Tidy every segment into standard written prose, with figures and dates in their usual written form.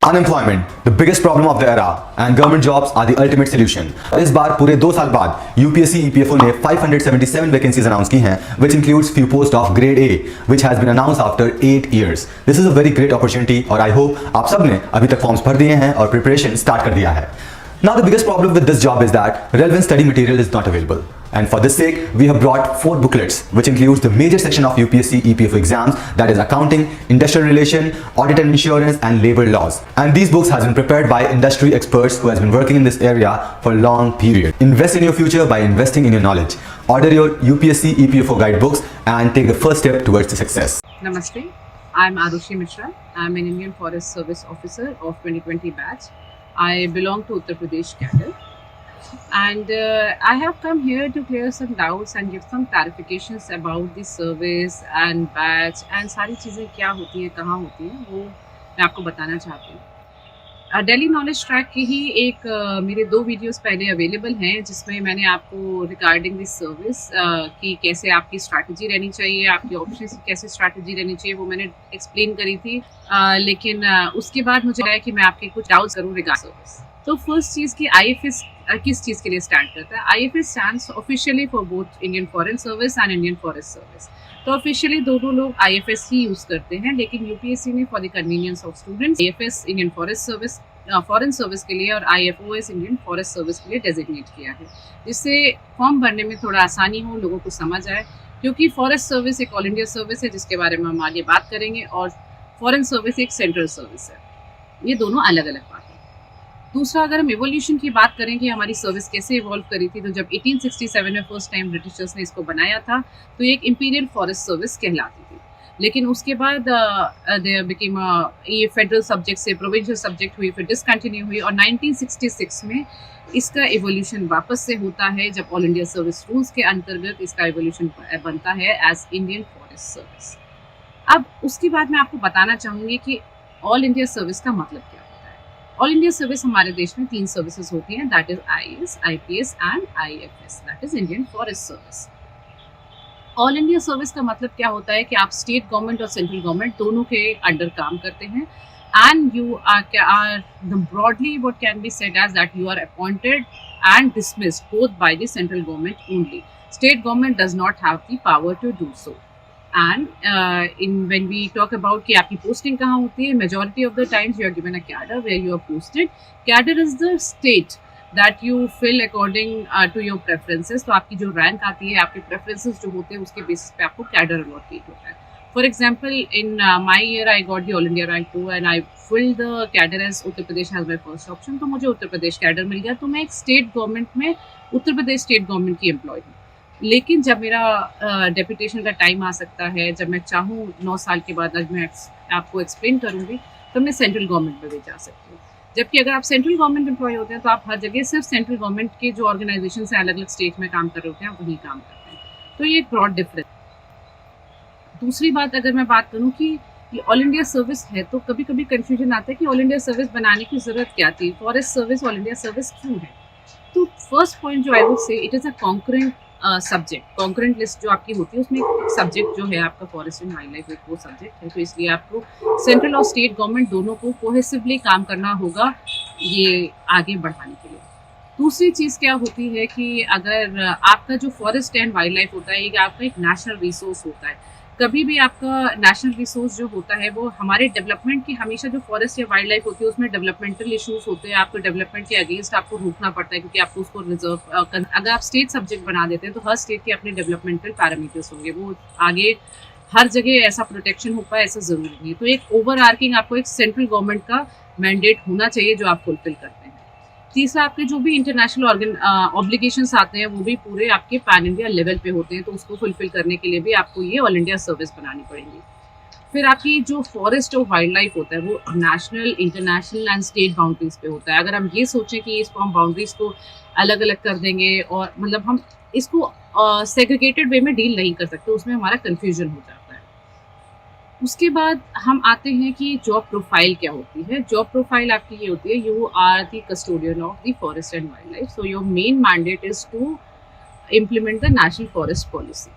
Unemployment, the biggest problem of the era, and government jobs are the ultimate solution. इस बार पूरे 2 साल बाद UPSC EPFO ने 577 vacancies announce की हैं, which includes few posts of grade A, which has been announced after 8 years. This is a very great opportunity और I hope आप सब ने अभी तक फॉर्म्स भर दिए हैं और प्रिपरेशन स्टार्ट कर दिया है. Now the biggest problem with this job is that relevant study material is not available. And for this sake, we have brought 4 booklets, which includes the major section of UPSC EPFO exams, that is accounting, industrial relation, audit and insurance, and labor laws. And these books has been prepared by industry experts who has been working in this area for a long period. Invest in your future by investing in your knowledge. Order your UPSC EPFO guidebooks and take the first step towards the success. Namaste, I'm Arushi Mishra. I'm an Indian Forest Service officer of 2020 batch. I belong to Uttar Pradesh cadre. And I have come here to clear some doubts and give some clarifications about the service and batch and सारी चीज़ें क्या होती हैं, कहाँ होती हैं, वो मैं आपको बताना चाहती हूँ. दिल्ली नॉलेज ट्रैक की ही एक मेरे 2 वीडियोस पहले अवेलेबल हैं, जिसमें मैंने आपको रिगार्डिंग दिस सर्विस कि कैसे आपकी स्ट्रैटेजी रहनी चाहिए, आपकी ऑप्शंस की कैसे स्ट्रैटेजी रहनी चाहिए, वो मैंने एक्सप्लेन करी थी. लेकिन उसके बाद मुझे लगा कि मैं आपके कुछ डाउट्स करूँ रिगार्ड सर्विस. तो फर्स्ट चीज़ कि IFS किस चीज़ के लिए स्टैंड करता है. IFS stands officially for both Indian foreign service and Indian forest service. तो ऑफिशियली दोनों लोग IFS ही यूज़ करते हैं, लेकिन UPSC ने for the convenience of students IFS Indian forest service foreign service के लिए और IFOS इंडियन फॉरेस्ट सर्विस के लिए डेजिग्नेट किया है, जिससे फॉर्म भरने में थोड़ा आसानी हो, लोगों को समझ आए. क्योंकि फॉरेस्ट सर्विस एक ऑल इंडिया सर्विस है, जिसके बारे में हम आगे बात करेंगे, और फॉरेन सर्विस एक सेंट्रल सर्विस है. ये दोनों अलग अलग बात है. दूसरा, अगर हम एवोल्यूशन की बात करें कि हमारी सर्विस कैसे इवॉल्व करी थी, तो जब 1867 में फर्स्ट टाइम ब्रिटिशर्स ने इसको बनाया था, तो ये एक इंपीरियल फॉरेस्ट सर्विस कहलाती थी. लेकिन उसके बाद दे बिकेम ये फेडरल सब्जेक्ट से प्रोविंशियल सब्जेक्ट हुई, फिर डिसकंटिन्यू हुई, और 1966 में इसका एवोल्यूशन वापस से होता है, जब ऑल इंडिया सर्विस रूल्स के अंतर्गत इसका एवोल्यूशन बनता है एज इंडियन फॉरेस्ट सर्विस. अब उसके बाद मैं आपको बताना चाहूँगी कि ऑल इंडिया सर्विस का मतलब क्या होता है. ऑल इंडिया सर्विस हमारे देश में 3 सर्विसेज होती हैं, that is IAS, IPS and IFS, that is Indian forest service. All India service का मतलब क्या होता है कि आप स्टेट गवर्नमेंट और सेंट्रल गवर्नमेंट दोनों के अंडर काम करते हैं, and you are broadly what can be said as that you are appointed and dismissed both by the central government only. State government does not have the power to do so. And when we talk about कि आपकी posting कहाँ होती है, majority of the times you are given a cadre where you are posted. Cadre is the state that you fill according to your preferences. तो आपकी जो rank आती है, आपके preferences जो होते हैं, उसके बेसिस पे आपको cadre allocate होता है. For example, in my year I got the All India rank 2 and I filled the cadre as Uttar Pradesh as my first option. तो मुझे उत्तर प्रदेश cadre मिल गया, तो मैं एक स्टेट गवर्नमेंट में उत्तर प्रदेश स्टेट गवर्नमेंट की एम्प्लॉय हूँ. लेकिन जब मेरा डेपुटेशन का टाइम आ सकता है, जब मैं चाहूँ 9 साल के बाद, आज मैं आपको एक्सप्लेन करूँगी, तो मैं सेंट्रल गवर्नमेंट में भी जा सकती हूँ. जबकि अगर आप सेंट्रल गवर्नमेंट एम्प्लॉय होते हैं, तो आप हर जगह सिर्फ सेंट्रल गवर्नमेंट के जो ऑर्गेनाइजेशन है, अलग अलग स्टेट में काम कर रहे होते हैं, आप वहीं काम करते हैं. तो ये एक ब्रॉड डिफरेंस. दूसरी बात, अगर मैं बात करूँ कि ऑल इंडिया सर्विस है, तो कभी कभी कन्फ्यूजन आता है कि ऑल इंडिया सर्विस बनाने की ज़रूरत क्या थी, forest service all India service क्यों है. तो फर्स्ट पॉइंट जो I would say, it is a concurrent subject. Concurrent list जो आपकी होती है, उसमें एक सब्जेक्ट जो है आपका फॉरेस्ट एंड वाइल्ड लाइफ, एक वो सब्जेक्ट है. तो इसलिए आपको सेंट्रल और स्टेट गवर्नमेंट दोनों को कोहेसिवली काम करना होगा ये आगे बढ़ाने के लिए. दूसरी चीज़ क्या होती है कि अगर आपका जो फॉरेस्ट एंड वाइल्ड लाइफ होता है, ये आपका एक नेशनल रिसोर्स होता है. कभी भी आपका नेशनल रिसोर्स जो होता है, वो हमारे डेवलपमेंट की, हमेशा जो फॉरेस्ट या वाइल्ड लाइफ होती है, उसमें डेवलपमेंटल इश्यूज होते हैं. आपको डेवलपमेंट के अगेंस्ट आपको रोकना पड़ता है, क्योंकि आपको उसको रिजर्व अगर आप स्टेट सब्जेक्ट बना देते हैं, तो हर स्टेट के अपने डेवलपमेंटल पैरामीटर्स होंगे, वो आगे हर जगह ऐसा प्रोटेक्शन हो पाए ऐसा ज़रूरी नहीं है. तो एक ओवर आर्किंग आपको एक सेंट्रल गवर्नमेंट का मैंडेट होना चाहिए, जो आप फुलफिल करते हैं. तीसरा, आपके जो भी इंटरनेशनल ऑब्लिगेशंस आते हैं, वो भी पूरे आपके पैन इंडिया लेवल पे होते हैं, तो उसको फुलफिल करने के लिए भी आपको ये ऑल इंडिया सर्विस बनानी पड़ेगी. फिर आपकी जो फॉरेस्ट और वाइल्ड लाइफ होता है, वो national, international and state boundaries पे होता है. अगर हम ये सोचें कि इसको हम बाउंड्रीज को अलग अलग कर देंगे, और मतलब हम इसको सेग्रीगेटेड वे में डील नहीं कर सकते, उसमें हमारा कन्फ्यूजन हो जाता है. उसके बाद हम आते हैं कि जॉब प्रोफाइल क्या होती है. जॉब प्रोफाइल आपकी ये होती है, you are the custodian of the forest and wildlife, so your main mandate is to implement the national forest policy.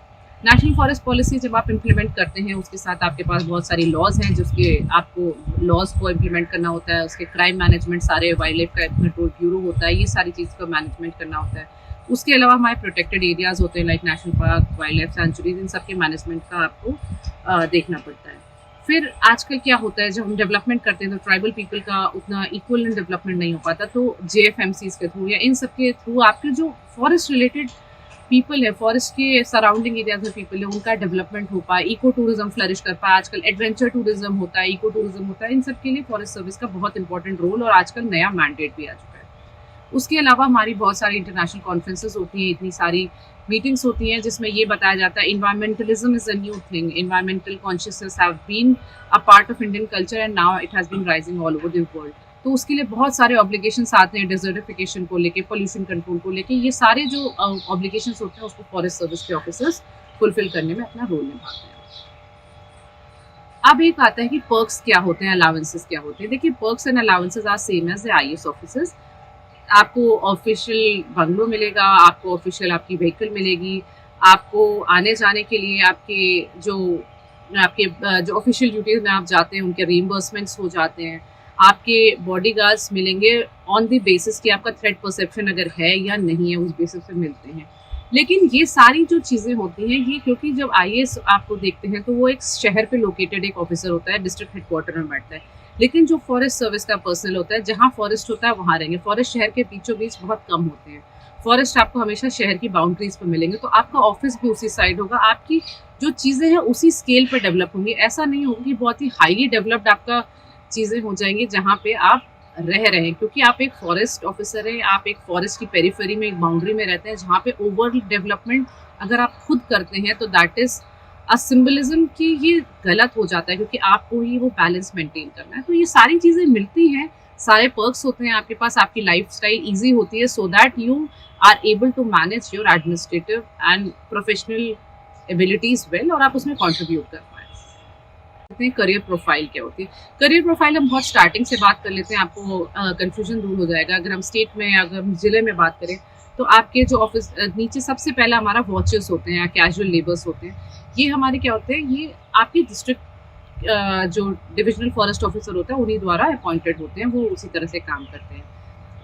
National forest policy जब आप इम्प्लीमेंट करते हैं उसके साथ आपके पास बहुत सारी लॉज हैं जिसके आपको लॉज को इम्प्लीमेंट करना होता है, उसके क्राइम मैनेजमेंट सारे वाइल्ड लाइफ कंट्रोल ब्यूरो होता है, ये सारी चीज़ का मैनेजमेंट करना होता है। उसके अलावा हमारे प्रोटेक्टेड एरियाज़ होते हैं like national park, wildlife sanctuaries, इन सब के मैनेजमेंट का आपको देखना पड़ता है। फिर आजकल क्या होता है, जब हम डेवलपमेंट करते हैं तो ट्राइबल पीपल का उतना इक्वल डेवलपमेंट नहीं हो पाता, तो JFMCs के थ्रू या इन सब के थ्रू आपके जो फॉरेस्ट रिलेटेड पीपल है, फॉरेस्ट के सराउंडिंग एरियाज में पीपल है, उनका डेवलपमेंट हो पाए, इको टूरिज्म फ्लरिश कर पाए। आजकल एडवेंचर टूरिज्म होता है, इको टूरिज्म होता है, इन सब के लिए फॉरेस्ट सर्विस का बहुत इंपॉर्टेंट रोल और आजकल नया मैंडेट भी आ चुका है। उसके अलावा हमारी बहुत सारी इंटरनेशनल कॉन्फ्रेंसेस होती हैं, इतनी सारी मीटिंग्स होती हैं जिसमें ये बताया जाता है environmentalism is a new thing, environmental consciousness have been a part of Indian culture and now it has been rising all over the world. तो उसके लिए बहुत सारे ऑब्लिगेशंस आते हैं, डिजर्टिफिकेशन को लेके, पोल्यूशन कंट्रोल को लेके, ये सारे जो ऑब्लिगेशंस होते हैं उसको फॉरेस्ट सर्विस के ऑफिसर्स फुलफिल करने में अपना रोल निभाते हैं। अब एक आता है कि पर्क्स क्या होते हैं, अलाउंसेस क्या होते हैं। देखिए, perks and allowances are same as the IAS officers. आपको ऑफिशियल बंगलो मिलेगा, आपको ऑफिशियल आपकी व्हीकल मिलेगी, आपको आने जाने के लिए आपके जो ऑफिशियल ड्यूटीज में आप जाते हैं उनके रीइंबर्समेंट्स हो जाते हैं, आपके बॉडीगार्ड्स मिलेंगे ऑन द बेसिस कि आपका थ्रेट परसेप्शन अगर है या नहीं है, उस बेसिस पे मिलते हैं। लेकिन ये सारी जो चीज़ें होती हैं, ये क्योंकि जब IAS आपको देखते हैं तो वो एक शहर पे लोकेटेड एक ऑफिसर होता है, डिस्ट्रिक्ट हेडक्वार्टर में बैठता है। लेकिन जो फॉरेस्ट सर्विस का पर्सनल होता है, जहाँ फॉरेस्ट होता है वहाँ रहेंगे। फॉरेस्ट शहर के बीचों बीच बहुत कम होते हैं, फॉरेस्ट आपको हमेशा शहर की बाउंड्रीज पर मिलेंगे, तो आपका ऑफिस भी उसी साइड होगा, आपकी जो चीज़ें हैं उसी स्केल पर डेवलप होंगी। ऐसा नहीं होगा कि बहुत ही हाईली डेवलप्ड आपका चीज़ें हो जाएंगी जहाँ पे आप रह रहे हैं, क्योंकि आप एक फॉरेस्ट ऑफिसर हैं, आप एक फॉरेस्ट की पेरिफेरी में, एक बाउंड्री में रहते हैं जहाँ पे ओवर डेवलपमेंट अगर आप खुद करते हैं तो दैट इज़ अ सिंबलिज्म कि ये गलत हो जाता है, क्योंकि आपको ही वो बैलेंस मेंटेन करना है। तो ये सारी चीज़ें मिलती हैं, सारे पर्क्स होते हैं आपके पास, आपकी लाइफ स्टाइल ईजी होती है so that you are able to manage your administrative and professional abilities well, और आप उसमें कॉन्ट्रीब्यूट कर पाएँ। करियर प्रोफाइल क्या होती है? करियर प्रोफाइल हम बहुत स्टार्टिंग से बात कर लेते हैं, आपको कंफ्यूजन दूर हो जाएगा। अगर हम स्टेट में, अगर हम ज़िले में बात करें तो आपके जो ऑफिस नीचे सबसे पहला हमारा वॉचर्स होते हैं या कैजुअल लेबर्स होते हैं। ये हमारे क्या होते हैं, ये आपकी डिस्ट्रिक्ट जो डिविजनल फॉरेस्ट ऑफिसर होता है उन्हीं द्वारा अपॉइंटेड होते हैं, वो उसी तरह से काम करते हैं।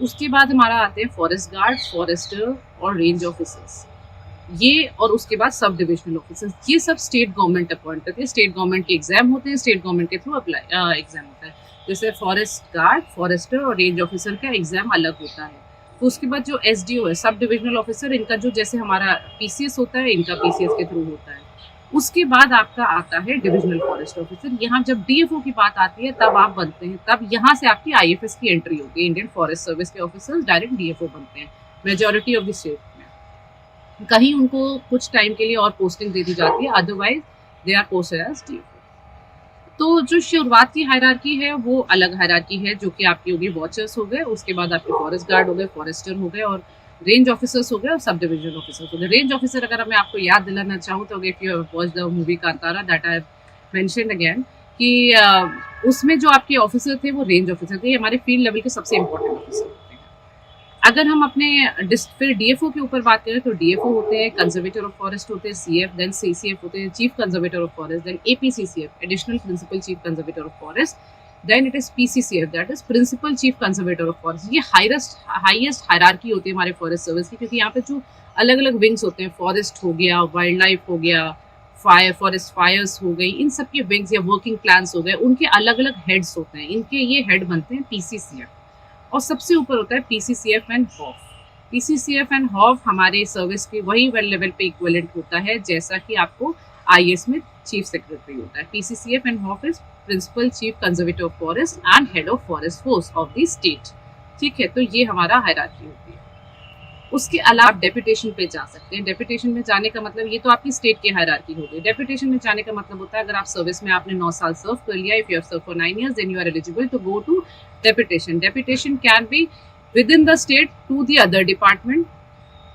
उसके बाद हमारा आते हैं फॉरेस्ट गार्ड, फॉरेस्टर और रेंज ऑफिसर्स, ये, और उसके बाद सब डिविजनल ऑफिसर्स। ये सब स्टेट गवर्नमेंट अपॉइंट करती है, स्टेट गवर्नमेंट के एग्जाम होते हैं, स्टेट गवर्नमेंट के थ्रू अप्लाई एग्जाम होता है। जैसे फॉरेस्ट गार्ड, फॉरेस्टर और रेंज ऑफिसर का एग्जाम अलग होता है। तो उसके बाद जो SDO है, सब डिविजनल ऑफिसर, इनका जो जैसे हमारा PCS होता है, इनका PCS के थ्रू होता है। उसके बाद आपका आता है डिविजनल फॉरेस्ट ऑफिसर। यहाँ जब DFO की बात आती है तब आप बनते हैं, तब यहाँ से आपकी IFS की एंट्री होती है। इंडियन फॉरेस्ट सर्विस के ऑफिसर्स डायरेक्ट DFO बनते हैं मेजॉरिटी ऑफ द स्टेट में। कहीं उनको कुछ टाइम के लिए और पोस्टिंग दे दी जाती है, otherwise they are posted as DFO। तो जो शुरुआत की हायरार्की है वो अलग हायरार्की है, जो कि आपकी होगी वॉचर्स हो गए, उसके बाद आपके फॉरेस्ट गार्ड हो गए, फॉरेस्टर हो गए, और रेंज ऑफिसर्स हो गए, और सब डिविजनल ऑफिसर्स हो गए। रेंज ऑफिसर अगर मैं आपको याद दिलाना चाहूँ तो if you watch the movie Kantara that I mention again, कि उसमें जो आपके ऑफिसर थे वो रेंज ऑफिसर थे, हमारे फील्ड लेवल के सबसे इंपॉर्टेंट ऑफिसर होते हैं। अगर हम अपने फिर DFO के ऊपर बात करें तो DFO होते हैं, कंजर्वेटर ऑफ फॉरेस्ट होते हैं, CF, देन CCF होते हैं, chief conservator of forest, then APCCF, additional principal chief conservator of forest, then it is PCCF, that is principal chief conservator of forest. ये हाईएस्ट हायरार्की होती है हमारे forest service की, क्योंकि यहाँ पे जो अलग अलग विंग्स होते हैं, फॉरेस्ट हो गया, वाइल्ड लाइफ हो गया, फॉरेस्ट फायर्स हो गई, इन सब के विंग्स या वर्किंग प्लान्स हो गए, उनके अलग अलग हेड्स होते हैं। इनके ये हेड बनते हैं PCCF, और सबसे ऊपर होता है PCCF and HOF। PCCF and HOF हमारे सर्विस के वही लेवल पे इक्विवेलेंट होता है जैसा कि आपको IAS में चीफ सेक्रेटरी होता है। PCCF and HOF is principal chief conservator of forest and head of forest force of the state. ठीक है, तो ये हमारा हायरार्की होती है। उसके अलावा आप डेपुटेशन पे जा सकते हैं। डेपुटेशन में जाने का मतलब, ये तो आपकी स्टेट की हायरार्की हो गई। डेपुटेशन में जाने का मतलब होता है अगर आप सर्विस में आपने 9 साल सर्व कर लिया, if you have serve for 9 years, then you are eligible to go to deputation. Deputation can be within the state to the other department,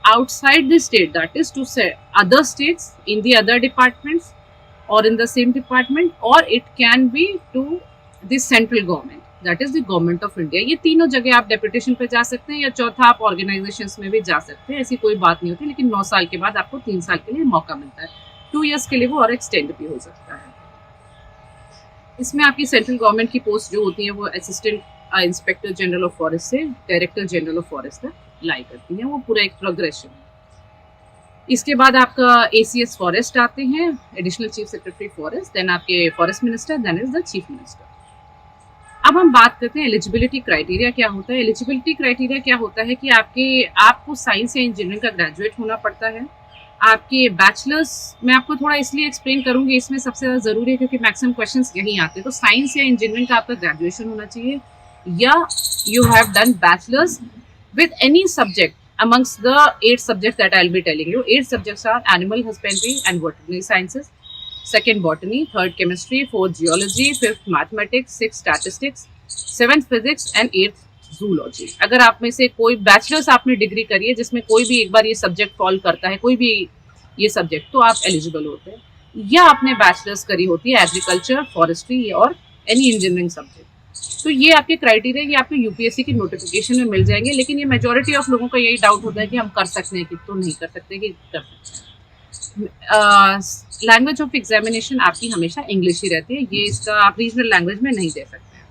outside the state, that is to say other states, in the other departments or in the same department, or it can be to the central government, that is the government of India। ये तीनों जगह आप deputation पे जा सकते हैं, या चौथा आप ऑर्गेनाइजेशंस में भी जा सकते हैं, ऐसी कोई बात नहीं होती। लेकिन 9 साल के बाद आपको 3 साल के लिए मौका मिलता है। 2 ईयर्स के लिए वो और एक्सटेंड भी हो सकता है। इसमें आपकी सेंट्रल गवर्नमेंट की पोस्ट जो होती है वो assistant inspector general of forest से डायरेक्टर जनरल ऑफ फॉरेस्ट तक लाई करती हैं, वो पूरा एक प्रोग्रेशन है। इसके बाद आपका ACS फॉरेस्ट आते हैं, additional chief secretary forest, then आपके forest minister, then is the chief minister. अब हम बात करते हैं एलिजिबिलिटी क्राइटेरिया क्या होता है। एलिजिबिलिटी क्राइटेरिया क्या होता है कि आपको साइंस या इंजीनियरिंग का ग्रेजुएट होना पड़ता है। आपके बैचलर्स, मैं आपको थोड़ा इसलिए एक्सप्लेन करूंगी, इसमें सबसे ज़्यादा ज़रूरी है क्योंकि मैक्सिमम क्वेश्चंस यहीं आते हैं। तो साइंस या इंजीनियरिंग का आपका ग्रेजुएशन होना चाहिए, या you have done bachelors with any subject amongst the 8 subjects that I'll be telling you. 8 subjects are animal husbandry and veterinary sciences, 2nd botany, 3rd chemistry, 4th geology, 5th mathematics, 6th statistics, 7th physics and 8th zoology. अगर आप में से कोई bachelors आपने degree करी है जिसमें कोई भी एक बार ये सब्जेक्ट फॉल करता है, कोई भी ये सब्जेक्ट, तो आप एलिजिबल होते हैं। या आपने बैचलर्स करी होती है एग्रीकल्चर, फॉरेस्ट्री और एनी इंजीनियरिंग सब्जेक्ट। तो ये आपके क्राइटेरिया, ये आपको यूपीएससी की नोटिफिकेशन में मिल जाएंगे। लेकिन ये मेजॉरिटी ऑफ लोगों का यही डाउट होता है कि हम कर सकते हैं कि तो नहीं कर सकते कि कर सकते हैं। लैंग्वेज ऑफ एग्जामिनेशन आपकी हमेशा इंग्लिश ही रहती है, ये इसका आप रीजनल लैंग्वेज में नहीं दे सकते हैं।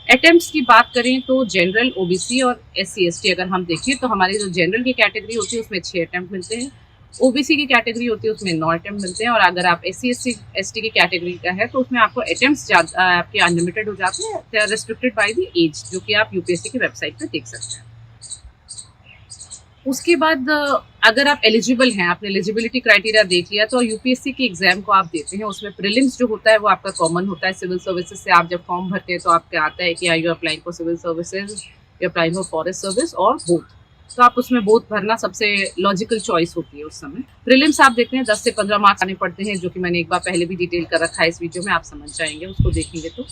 अटेम्प्ट्स की बात करें तो जनरल, ओबीसी और SC/ST अगर हम देखें तो हमारी जो जनरल की कैटेगरी होती है उसमें 6 अटेम्प्ट मिलते हैं, ओबीसी की कैटेगरी होती है उसमें 9 अटेम्प्ट मिलते हैं, और अगर आप SC/ST की कैटेगरी का है तो उसमें आपको अटेम्प्ट्स आपके अनलिमिटेड हो जाते हैं, they are restricted by the age, जो कि आप यूपीएससी की वेबसाइट पे देख सकते हैं। उसके बाद अगर आप एलिजिबल हैं, आपने एलिजिबिलिटी क्राइटेरिया देख लिया, तो यूपीएससी के एग्जाम को आप देते हैं, उसमें प्रीलिम्स जो होता है वो आपका कॉमन होता है। सिविल सर्विसेज से आप जब फॉर्म भरते हैं तो आपको आता है कि are you applying for civil services, you applying for forest service और बोथ, तो आप उसमें बोथ भरना सबसे लॉजिकल चॉइस होती है उस समय। प्रीलिम्स आप देखते हैं 10 से 15 मार्क्स आने पड़ते हैं, जो कि मैंने एक बार पहले भी डिटेल कर रखा है इस वीडियो में, आप समझ जाएंगे उसको देखेंगे तो।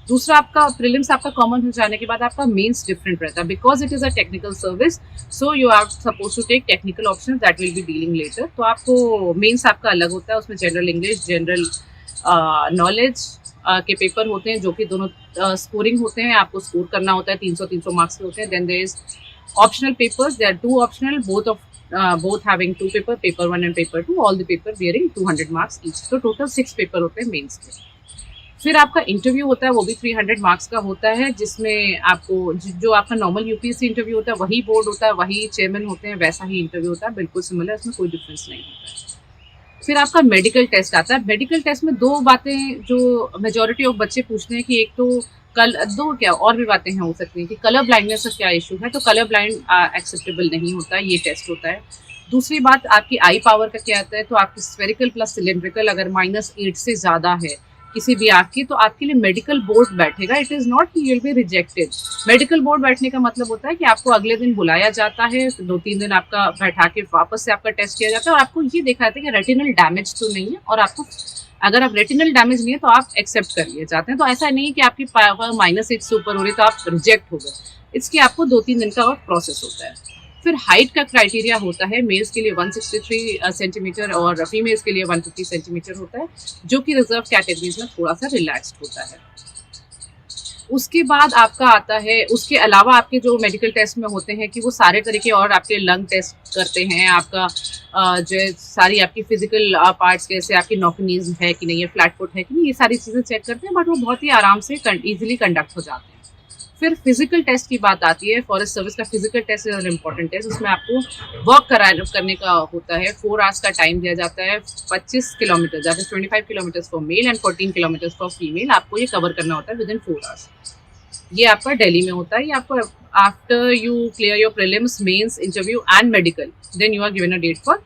दूसरा, आपका प्रीलिम्स आपका कॉमन हो जाने के बाद आपका मेंस डिफरेंट रहता है, because it is a technical service, so you are suppose to take technical option that will be dealing later. तो आपको मेंस आपका अलग होता है, उसमें जनरल इंग्लिश, जनरल नॉलेज के पेपर होते हैं, जो कि दोनों स्कोरिंग होते हैं, आपको स्कोर करना होता है, 300 मार्क्स के होते हैं। Then there is optional papers, there are 2 optional, both having 2 paper 1 and paper 2, all the paper bearing 200 marks each, तो टोटल 6 पेपर होते हैं मेंस के। फिर आपका इंटरव्यू होता है, वो भी 300 मार्क्स का होता है, जिसमें आपको जो आपका नॉर्मल यूपीएससी इंटरव्यू होता है वही बोर्ड होता है, वही चेयरमैन होते हैं, वैसा ही इंटरव्यू होता है, बिल्कुल सिमिलर, इसमें कोई डिफरेंस नहीं होता है। फिर आपका मेडिकल टेस्ट आता है। मेडिकल टेस्ट में 2 बातें जो मेजॉरिटी ऑफ बच्चे पूछते हैं कि एक तो क्या और भी बातें हैं हो सकती हैं कि कलर ब्लाइंडनेस का क्या इशू है, तो कलर ब्लाइंड एक्सेप्टेबल नहीं होता है, ये टेस्ट होता है। दूसरी बात, आपकी आई पावर का क्या आता है, तो आपकी स्फेरिकल प्लस सिलेंड्रिकल अगर -8 से ज़्यादा है किसी भी आँख की, तो आपके लिए मेडिकल बोर्ड बैठेगा। इट इज़ नॉट कि you will be rejected. Medical board बैठने का मतलब होता है कि आपको अगले दिन बुलाया जाता है, 2-3 दिन आपका बैठा के वापस से आपका टेस्ट किया जाता है, और आपको ये देखा जाता है कि रेटिनल डैमेज तो नहीं है, और आपको अगर आप रेटिनल डैमेज नहीं है तो आप एक्सेप्ट कर लिए जाते हैं। तो ऐसा नहीं है कि आपकी पावर -8 से ऊपर हो रही तो आप रिजेक्ट हो गए, इसकी आपको 2-3 दिन का और प्रोसेस होता है। फिर हाइट का क्राइटेरिया होता है, मेल्स के लिए 163 सेंटीमीटर और फीमेल्स के लिए 150 सेंटीमीटर होता है, जो कि रिजर्व कैटेगरीज में थोड़ा सा रिलैक्स्ड होता है। उसके बाद आपका आता है, उसके अलावा आपके जो मेडिकल टेस्ट में होते हैं कि वो सारे तरीके, और आपके लंग टेस्ट करते हैं, आपका जो है सारी आपकी फिजिकल पार्ट्स, जैसे आपकी नॉकनीज है कि नहीं है, फ्लैट फुट है कि नहीं, ये सारी चीज़ें चेक करते हैं, बट वो बहुत ही आराम से ईजिली कंडक्ट हो जाते हैं। फिर फिजिकल टेस्ट की बात आती है। फॉरेस्ट सर्विस का physical test is important test, उसमें आपको वर्क करने का होता है, 4 आवर्स का टाइम दिया जाता है, 25 kilometre that is 25 kilometres for male and 14 kilometres for female, आपको ये कवर करना होता है विदिन 4 आवर्स। ये आपका दिल्ली में होता है। ये आपको after you clear your prelims, mains, interview and medical, then you are given a date for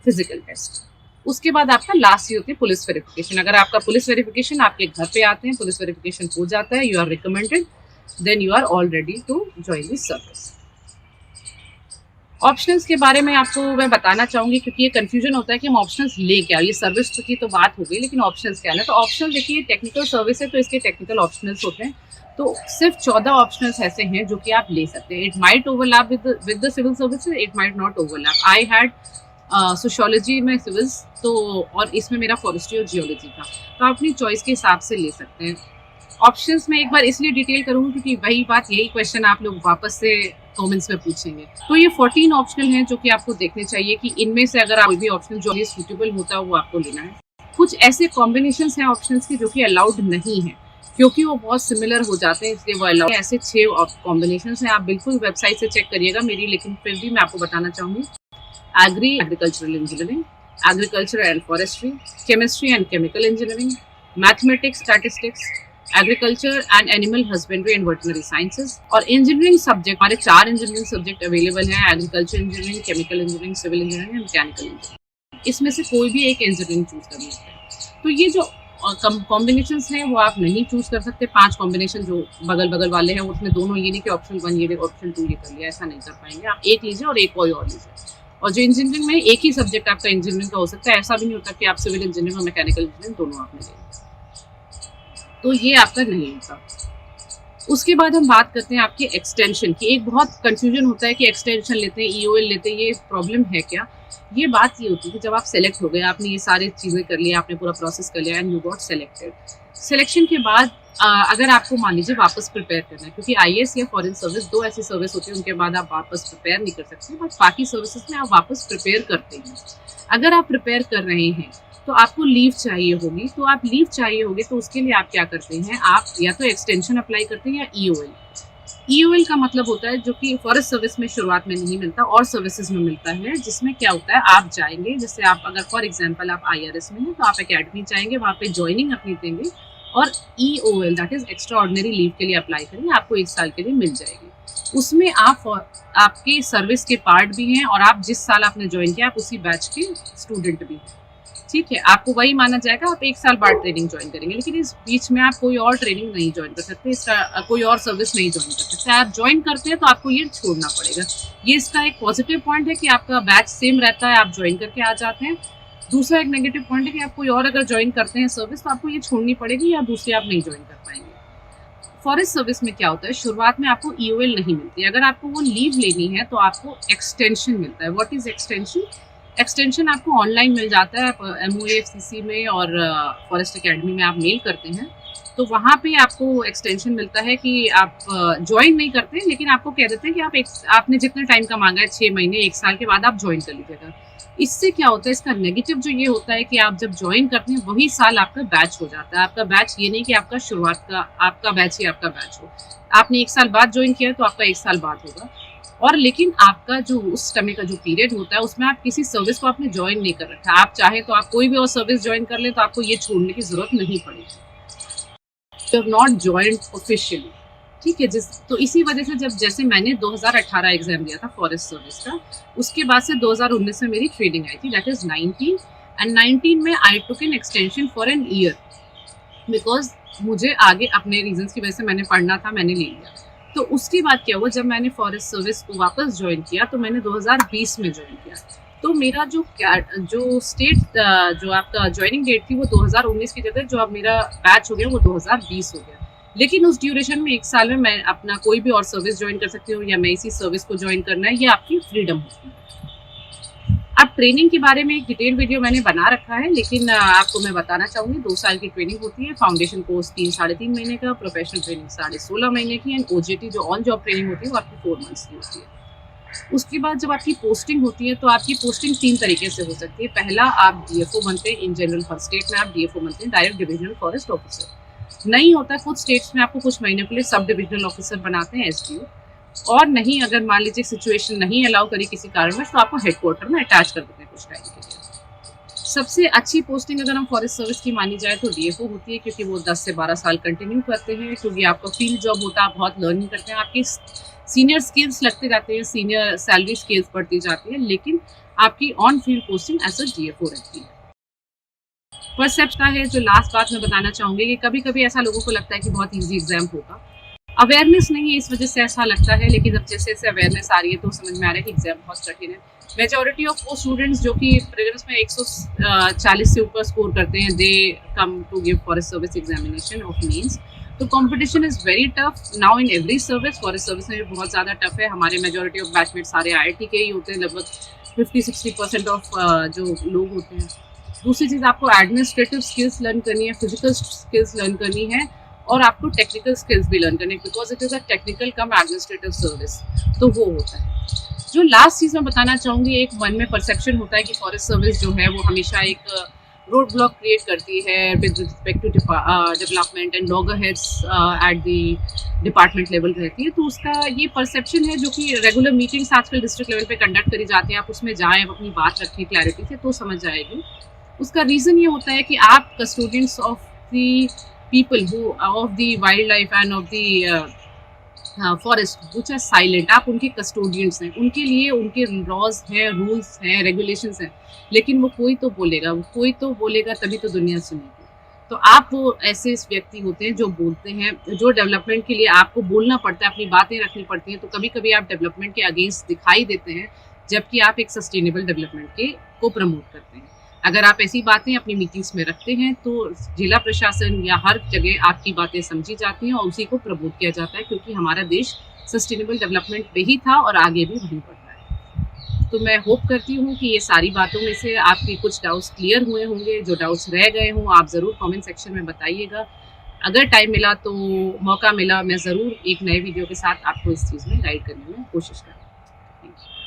physical test. उसके बाद आपका लास्ट ही होती है पुलिस वेरिफिकेशन। अगर आपका पुलिस वेरिफिकेशन आपके घर पे आते हैं, पुलिस वेरिफिकेशन हो जाता है, you are recommended, then you are all ready to join the service. Options के बारे में आपको मैं बताना चाहूँगी, क्योंकि ये कन्फ्यूजन होता है कि हम ऑप्शंस ले क्या, ये सर्विस की तो बात हो गई, लेकिन ऑप्शंस क्या है। तो ऑप्शन देखिए, टेक्निकल सर्विस है तो इसके टेक्निकल ऑप्शनल्स होते हैं, तो सिर्फ 14 ऑप्शनल्स ऐसे हैं जो कि आप ले सकते हैं। It might overlap with the civil services, it might not overlap. I had sociology में सिविल्स, तो और इसमें मेरा फॉरेस्ट्री और जियोलॉजी था, तो आप अपनी चॉइस के हिसाब से ले सकते हैं। ऑप्शंस में एक बार इसलिए डिटेल करूँगी क्योंकि वही बात, यही क्वेश्चन आप लोग वापस से कमेंट्स में पूछेंगे। तो ये 14 ऑप्शनल हैं जो कि आपको देखने चाहिए कि इनमें से अगर कोई भी ऑप्शन जो ये सूटेबल होता है वो आपको लेना है। कुछ ऐसे कॉम्बिनेशंस हैं ऑप्शंस के जो कि अलाउड नहीं है क्योंकि वो बहुत सिमिलर हो जाते हैं, इसलिए वो अलाउड। ऐसे 6 कॉम्बिनेशंस हैं, आप बिल्कुल वेबसाइट से चेक करिएगा मेरी, लेकिन फिर भी मैं आपको बताना चाहूँगी। Agricultural engineering, agriculture and forestry, chemistry and chemical engineering, mathematics, statistics, agriculture and animal husbandry and veterinary sciences. और इंजीनियरिंग सब्जेक्ट, हमारे 4 इंजीनियरिंग सब्जेक्ट अवेलेबल हैं, agriculture engineering, chemical engineering, civil engineering and mechanical engineering. इसमें से कोई भी एक engineering choose कर सकते हैं। तो ये जो कॉम्बिनेशंस हैं वो आप नहीं चूज कर सकते। 5 कॉम्बिनेशन जो बगल बगल वाले हैं उसमें दोनों, ये नहीं कि ऑप्शन 1 ये ऑप्शन 2 ये कर लिया, ऐसा नहीं कर पाएंगे। आप एक लीजिए और एक कोई और लीजिए। और जो इंजीनियरिंग में एक ही सब्जेक्ट आपका इंजीनियरिंग का हो सकता है, ऐसा भी नहीं होता कि आप सिविल इंजीनियरिंग और मैकेनिकल इंजीनियरिंग दोनों आपने लें, तो ये आपका नहीं होता। उसके बाद हम बात करते हैं आपके एक्सटेंशन की। एक बहुत कंफ्यूजन होता है कि एक्सटेंशन लेते हैं, ईओएल लेते हैं, ये प्रॉब्लम है क्या? ये बात ये होती है कि जब आप सेलेक्ट हो गए, आपने ये सारी चीज़ें कर लिया, आपने पूरा प्रोसेस कर लिया and you got selected. Selection के बाद अगर आपको मान लीजिए वापस प्रिपेयर करना है, क्योंकि आईएएस या फॉरेन सर्विस 2 ऐसी सर्विस होती है उनके बाद आप वापस प्रिपेयर नहीं कर सकते, बट बाकी सर्विसेज में आप वापस प्रिपेयर करते हैं। अगर आप प्रिपेयर कर रहे हैं तो आपको लीव चाहिए होगी, तो आप लीव चाहिए होगी तो उसके लिए आप क्या करते हैं, आप या तो एक्सटेंशन अप्लाई करते हैं या ईओएल। ईओएल का मतलब होता है जो कि फॉरेस्ट सर्विस में शुरुआत में नहीं मिलता और सर्विसेज में मिलता है, जिसमें क्या होता है आप जाएंगे, जैसे आप अगर फॉर एग्जांपल आप आईआरएस में हैं तो आप एकेडमी जाएंगे, वहाँ पे ज्वाइनिंग अपनी देंगे और EOL that is extra ordinary leave के लिए अप्लाई करेंगे, आपको 1 साल के लिए मिल जाएगी। उसमें आप आपके सर्विस के पार्ट भी हैं और आप जिस साल आपने ज्वाइन किया आप उसी बैच के स्टूडेंट भी हैं, ठीक है। आपको वही माना जाएगा, आप 1 साल बाद ट्रेनिंग ज्वाइन करेंगे, लेकिन इस बीच में आप कोई और ट्रेनिंग नहीं ज्वाइन कर सकते, इसका कोई और सर्विस नहीं ज्वाइन कर सकते। आप ज्वाइन करते हैं तो आपको ये छोड़ना पड़ेगा। ये इसका एक पॉजिटिव पॉइंट है कि आपका बैच सेम रहता है, आप ज्वाइन करके आ जाते हैं। दूसरा एक नेगेटिव पॉइंट है कि आप कोई और अगर ज्वाइन करते हैं सर्विस तो आपको ये छोड़नी पड़ेगी या दूसरी आप नहीं ज्वाइन कर पाएंगे। फॉरेस्ट सर्विस में क्या होता है, शुरुआत में आपको ईओएल नहीं मिलती, अगर आपको वो लीव लेनी है तो आपको एक्सटेंशन मिलता है। What is extension? एक्सटेंशन आपको ऑनलाइन मिल जाता है, आप MOAFCC में और फॉरेस्ट एकेडमी में आप मेल करते हैं तो वहाँ पे आपको एक्सटेंशन मिलता है कि आप ज्वाइन नहीं करते, लेकिन आपको कह देते हैं कि आपने जितना टाइम का मांगा है 6 महीने 1 साल के बाद आप ज्वाइन कर लीजिएगा। इससे क्या होता है, इसका नेगेटिव जो ये होता है कि आप जब ज्वाइन करते हैं वही साल आपका बैच हो जाता है। आपका बैच ये नहीं कि आपका शुरुआत का आपका बैच ही आपका बैच हो, आपने 1 साल बाद ज्वाइन किया तो आपका 1 साल बाद होगा। और लेकिन आपका जो उस समय का जो पीरियड होता है उसमें आप किसी सर्विस को आपने ज्वाइन नहीं कर रखा, आप चाहे तो आप कोई भी और सर्विस ज्वाइन कर ले तो आपको ये छोड़ने की जरूरत नहीं पड़ेगी। You have not joined officially, ठीक है। तो इसी वजह से जैसे मैंने 2018 एग्जाम दिया था फॉरेस्ट सर्विस का, उसके बाद से 2019 में मेरी ट्रेनिंग आई थी, दैट इज 19 एंड 19 में I took an extension for an year because मुझे आगे अपने रीजंस की वजह से मैंने पढ़ना था, मैंने ले लिया। तो उसके बाद क्या हुआ, जब मैंने फॉरेस्ट सर्विस को वापस ज्वाइन किया तो मैंने 2020 में ज्वाइन किया, तो मेरा जो स्टेट जो आपका ज्वाइनिंग डेट थी वो 2019 की जगह जो अब मेरा बैच हो गया वो 2020 हो गया। लेकिन उस ड्यूरेशन में 1 साल में मैं अपना कोई भी और सर्विस ज्वाइन कर सकती हूँ या मैं इसी सर्विस को ज्वाइन करना है, ये आपकी फ्रीडम होती है। अब ट्रेनिंग के बारे में एक डिटेल वीडियो मैंने बना रखा है, लेकिन आपको मैं बताना चाहूँगी 2 साल की ट्रेनिंग होती है, फाउंडेशन कोर्स 3-3.5 महीने का, प्रोफेशनल ट्रेनिंग 16.5 महीने की एंड OJT जो ऑन जॉब ट्रेनिंग होती है वो आपकी 4 मंथ्स की होती है। उसके बाद जब आपकी पोस्टिंग होती है तो आपकी पोस्टिंग 3 तरीके से हो सकती है। पहला, आप DFO बनते हैं, इन जनरल हर स्टेट में आप DFO बनते हैं, डायरेक्ट डिविजनल फॉरेस्ट ऑफिसर। नहीं होता, कुछ स्टेट्स में आपको कुछ महीनों के लिए सब डिविजनल ऑफिसर बनाते हैं, SDO। और नहीं, अगर मान लीजिए सिचुएशन नहीं अलाउ करी किसी कारणवश तो आपको हेडक्वार्टर में अटैच कर देते हैं कुछ टाइम के लिए। सबसे अच्छी पोस्टिंग अगर हम फॉरेस्ट सर्विस की मानी जाए तो DFO होती है, क्योंकि वो 10 से 12 साल कंटिन्यू करते हैं, क्योंकि आपका फील्ड जॉब होता है, आप बहुत लर्निंग करते हैं, आपकी सीनियर स्किल्स लगते जाते हैं, सीनियर सैलरी स्किल्स बढ़ती जाती है, लेकिन आपकी on field posting as a DFO रहती है। परसेप्ट का है जो लास्ट बात मैं बताना चाहूँगी कि कभी कभी ऐसा लोगों को लगता है कि बहुत ईजी एग्जाम होगा, अवेयरनेस नहीं है इस वजह से ऐसा लगता है, लेकिन जब जैसे जैसे अवेयरनेस आ रही है तो समझ में आ रहा है कि एग्जाम बहुत कठिन है। मेजॉरिटी ऑफ वो स्टूडेंट्स जो कि प्रीलिम्स में 140 से ऊपर स्कोर करते हैं, they come to give forest service examination of means. तो competition is very tough now in every service, forest service में भी बहुत ज़्यादा टफ है। हमारे मेजॉरिटी ऑफ बैचमेट सारे IIT के ही होते हैं, लगभग 50-60% ऑफ जो लोग होते हैं। दूसरी चीज़, आपको एडमिनिस्ट्रेटिव स्किल्स लर्न करनी है, फिजिकल स्किल्स लर्न करनी है, और आपको टेक्निकल स्किल्स भी लर्न करने, because it is a technical come administrative service, तो वो होता है। जो लास्ट चीज़ मैं बताना चाहूँगी, एक मन में परसेप्शन होता है कि फॉरेस्ट सर्विस जो है वो हमेशा एक रोड ब्लॉक क्रिएट करती है with respect to development and loggerheads at the department level रहती है। तो उसका ये परसेप्शन है, जो कि रेगुलर मीटिंग्स आजकल डिस्ट्रिक्ट लेवल पे कंडक्ट करी जाती हैं, आप उसमें जाएं, अपनी बात रखें क्लैरिटी से, तो समझ जाएगी। उसका रीज़न ये होता है कि आप custodians of the people who of the wildlife and of the forest which are silent, आप उनके कस्टोडियंस हैं, उनके लिए उनके लॉज हैं, रूल्स हैं, रेगुलेशंस हैं, लेकिन वो कोई तो बोलेगा तभी तो दुनिया सुनेगी। तो आप वो ऐसे व्यक्ति होते हैं जो बोलते हैं, जो डेवलपमेंट के लिए आपको बोलना पड़ता है, अपनी बातें रखनी पड़ती हैं, तो कभी कभी आप डेवलपमेंट के अगेंस्ट दिखाई देते हैं, जबकि आप एक सस्टेनेबल डेवलपमेंट के को प्रमोट करते हैं। अगर आप ऐसी बातें अपनी मीटिंग्स में रखते हैं तो जिला प्रशासन या हर जगह आपकी बातें समझी जाती हैं और उसी को प्रमोट किया जाता है, क्योंकि हमारा देश सस्टेनेबल डेवलपमेंट पे ही था और आगे भी वहीं बढ़ रहा है। तो मैं होप करती हूँ कि ये सारी बातों में से आपके कुछ डाउट्स क्लियर हुए होंगे। जो डाउट्स रह गए हों आप ज़रूर कमेंट सेक्शन में बताइएगा। अगर टाइम मिला तो, मौका मिला, मैं ज़रूर एक नए वीडियो के साथ आपको इस चीज़ में गाइड करने में कोशिश करूँगी। Thank you.